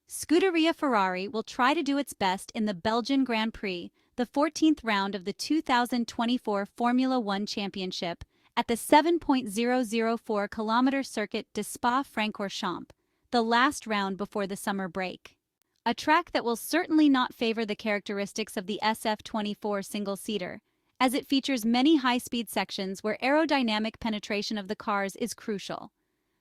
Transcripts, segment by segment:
Scuderia Ferrari will try to do its best in the Belgian Grand Prix, the 14th round of the 2024 Formula One Championship, at the 7.004-kilometer Circuit de Spa-Francorchamps, the last round before the summer break. A track that will certainly not favor the characteristics of the SF24 single-seater, as it features many high-speed sections where aerodynamic penetration of the cars is crucial.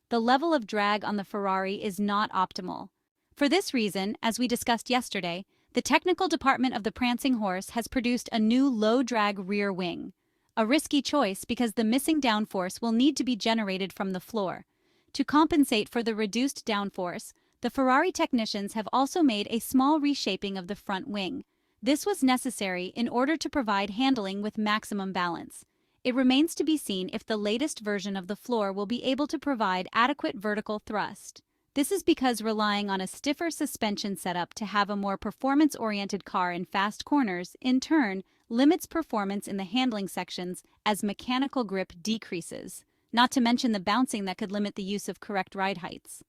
The level of drag on the Ferrari is not optimal. For this reason, as we discussed yesterday, the technical department of the prancing horse has produced a new low-drag rear wing. A risky choice because the missing downforce will need to be generated from the floor. To compensate for the reduced downforce, the Ferrari technicians have also made a small reshaping of the front wing. This was necessary in order to provide handling with maximum balance. It remains to be seen if the latest version of the floor will be able to provide adequate vertical thrust. This is because relying on a stiffer suspension setup to have a more performance-oriented car in fast corners, in turn, limits performance in the handling sections as mechanical grip decreases, not to mention the bouncing that could limit the use of correct ride heights.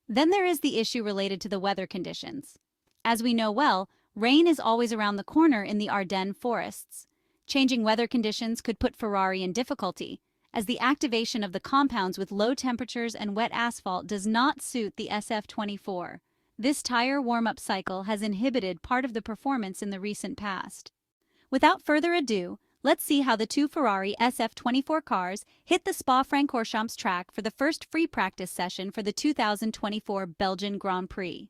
Then there is the issue related to the weather conditions. As we know well, rain is always around the corner in the Ardennes forests. Changing weather conditions could put Ferrari in difficulty, as the activation of the compounds with low temperatures and wet asphalt does not suit the SF24. This tire warm-up cycle has inhibited part of the performance in the recent past. Without further ado, let's see how the two Ferrari SF24 cars hit the Spa-Francorchamps track for the first free practice session for the 2024 Belgian Grand Prix.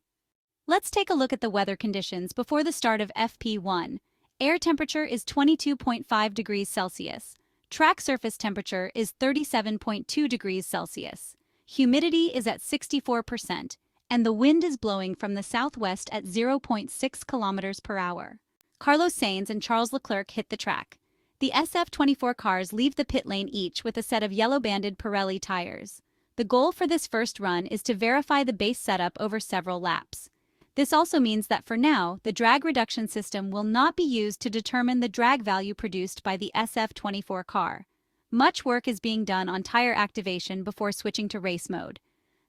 Let's take a look at the weather conditions before the start of FP1. Air temperature is 22.5 degrees Celsius. Track surface temperature is 37.2 degrees Celsius. Humidity is at 64%, and the wind is blowing from the southwest at 0.6 kilometers per hour. Carlos Sainz and Charles Leclerc hit the track. The SF24 cars leave the pit lane each with a set of yellow-banded Pirelli tires. The goal for this first run is to verify the base setup over several laps. This also means that for now, the drag reduction system will not be used to determine the drag value produced by the SF24 car. Much work is being done on tire activation before switching to race mode.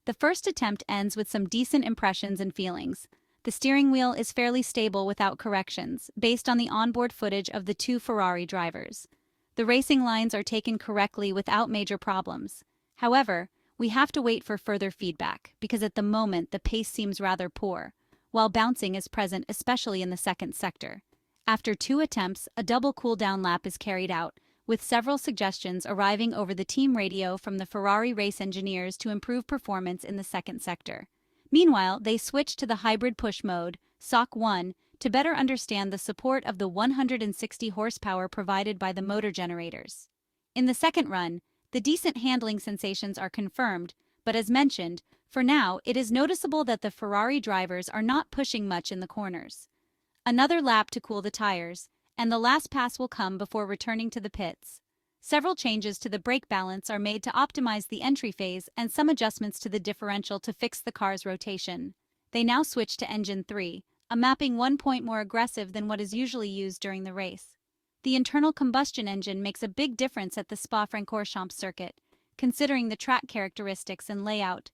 The first attempt ends with some decent impressions and feelings. The steering wheel is fairly stable without corrections, based on the onboard footage of the two Ferrari drivers. The racing lines are taken correctly without major problems. However, we have to wait for further feedback, because at the moment the pace seems rather poor, while bouncing is present especially in the second sector. After 2 attempts, a double cool-down lap is carried out, with several suggestions arriving over the team radio from the Ferrari race engineers to improve performance in the second sector. Meanwhile, they switch to the hybrid push mode, SOC 1, to better understand the support of the 160 horsepower provided by the motor generators. In the second run, the decent handling sensations are confirmed, but as mentioned, for now, it is noticeable that the Ferrari drivers are not pushing much in the corners. Another lap to cool the tires, and the last pass will come before returning to the pits. Several changes to the brake balance are made to optimize the entry phase and some adjustments to the differential to fix the car's rotation. They now switch to engine 3, a mapping 1 point more aggressive than what is usually used during the race. The internal combustion engine makes a big difference at the Spa-Francorchamps circuit, considering the track characteristics and layout.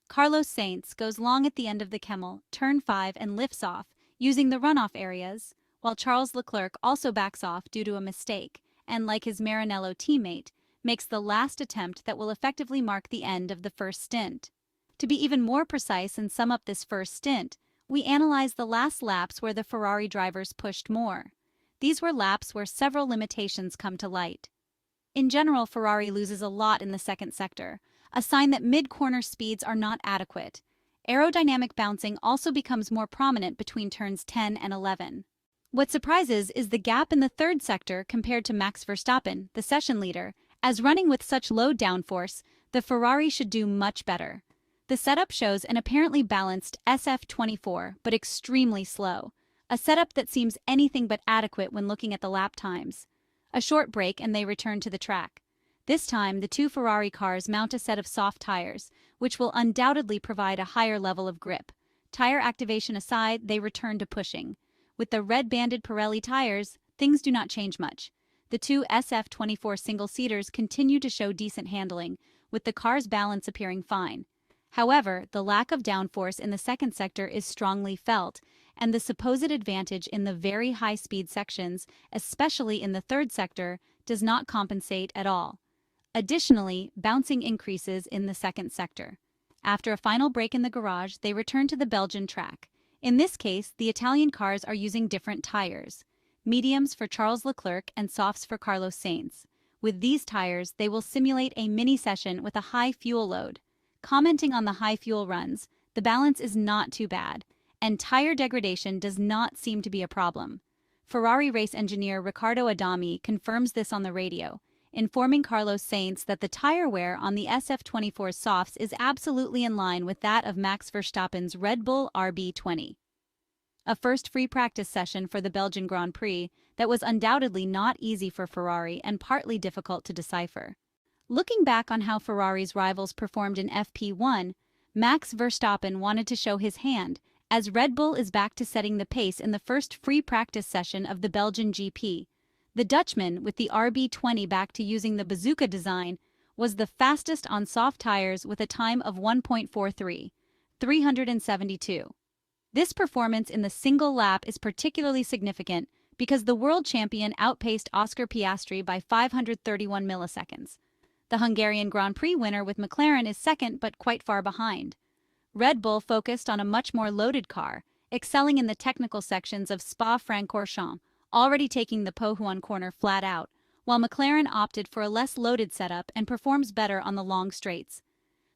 Carlos Sainz goes long at the end of the Kemmel, turn 5, and lifts off, using the runoff areas, while Charles Leclerc also backs off due to a mistake, and like his Maranello teammate, makes the last attempt that will effectively mark the end of the first stint. To be even more precise and sum up this first stint, we analyze the last laps where the Ferrari drivers pushed more. These were laps where several limitations come to light. In general, Ferrari loses a lot in the second sector, a sign that mid-corner speeds are not adequate. Aerodynamic bouncing also becomes more prominent between turns 10 and 11. What surprises is the gap in the third sector compared to Max Verstappen, the session leader, as running with such low downforce, the Ferrari should do much better. The setup shows an apparently balanced SF24, but extremely slow, a setup that seems anything but adequate when looking at the lap times. A short break and they return to the track. This time, the two Ferrari cars mount a set of soft tires, which will undoubtedly provide a higher level of grip. Tire activation aside, they return to pushing. With the red-banded Pirelli tires, things do not change much. The two SF24 single-seaters continue to show decent handling, with the car's balance appearing fine. However, the lack of downforce in the second sector is strongly felt, and the supposed advantage in the very high-speed sections, especially in the third sector, does not compensate at all. Additionally, bouncing increases in the second sector. After a final break in the garage, they return to the Belgian track. In this case, the Italian cars are using different tires. Mediums for Charles Leclerc and softs for Carlos Sainz. With these tires, they will simulate a mini-session with a high fuel load. Commenting on the high fuel runs, the balance is not too bad, and tire degradation does not seem to be a problem. Ferrari race engineer Riccardo Adami confirms this on the radio, informing Carlos Sainz that the tire wear on the SF24 softs is absolutely in line with that of Max Verstappen's Red Bull RB20. A first free practice session for the Belgian Grand Prix that was undoubtedly not easy for Ferrari and partly difficult to decipher. Looking back on how Ferrari's rivals performed in FP1, Max Verstappen wanted to show his hand, as Red Bull is back to setting the pace in the first free practice session of the Belgian GP. The Dutchman, with the RB20 back to using the bazooka design, was the fastest on soft tires with a time of 1.43, 372. This performance in the single lap is particularly significant because the world champion outpaced Oscar Piastri by 531 milliseconds. The Hungarian Grand Prix winner with McLaren is second but quite far behind. Red Bull focused on a much more loaded car, excelling in the technical sections of Spa Francorchamps, already taking the Po-Huan corner flat out, while McLaren opted for a less loaded setup and performs better on the long straights.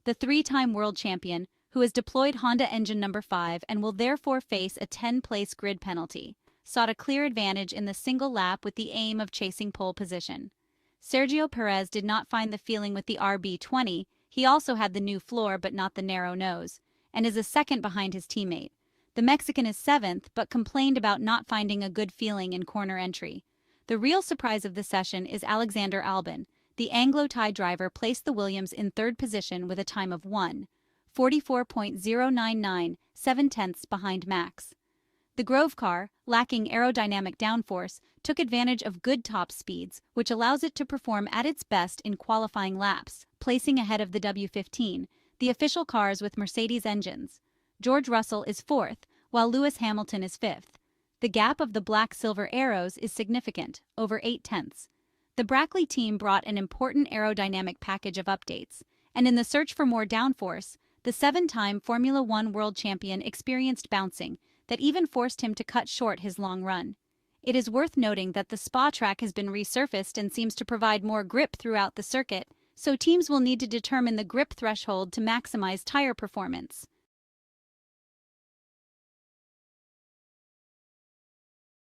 The three-time world champion, who has deployed Honda engine number 5 and will therefore face a 10-place grid penalty, sought a clear advantage in the single lap with the aim of chasing pole position. Sergio Perez did not find the feeling with the RB20, he also had the new floor but not the narrow nose, and is a second behind his teammate. The Mexican is 7th, but complained about not finding a good feeling in corner entry. The real surprise of the session is Alexander Albon. The Anglo-Thai driver placed the Williams in third position with a time of 1:44.099, 7/10 behind Max. The Grove car, lacking aerodynamic downforce, took advantage of good top speeds, which allows it to perform at its best in qualifying laps, placing ahead of the W15, the official cars with Mercedes engines. George Russell is 4th, while Lewis Hamilton is 5th. The gap of the black-silver arrows is significant, over 8/10. The Brackley team brought an important aerodynamic package of updates, and in the search for more downforce, the 7-time Formula One world champion experienced bouncing that even forced him to cut short his long run. It is worth noting that the Spa track has been resurfaced and seems to provide more grip throughout the circuit, so teams will need to determine the grip threshold to maximize tire performance.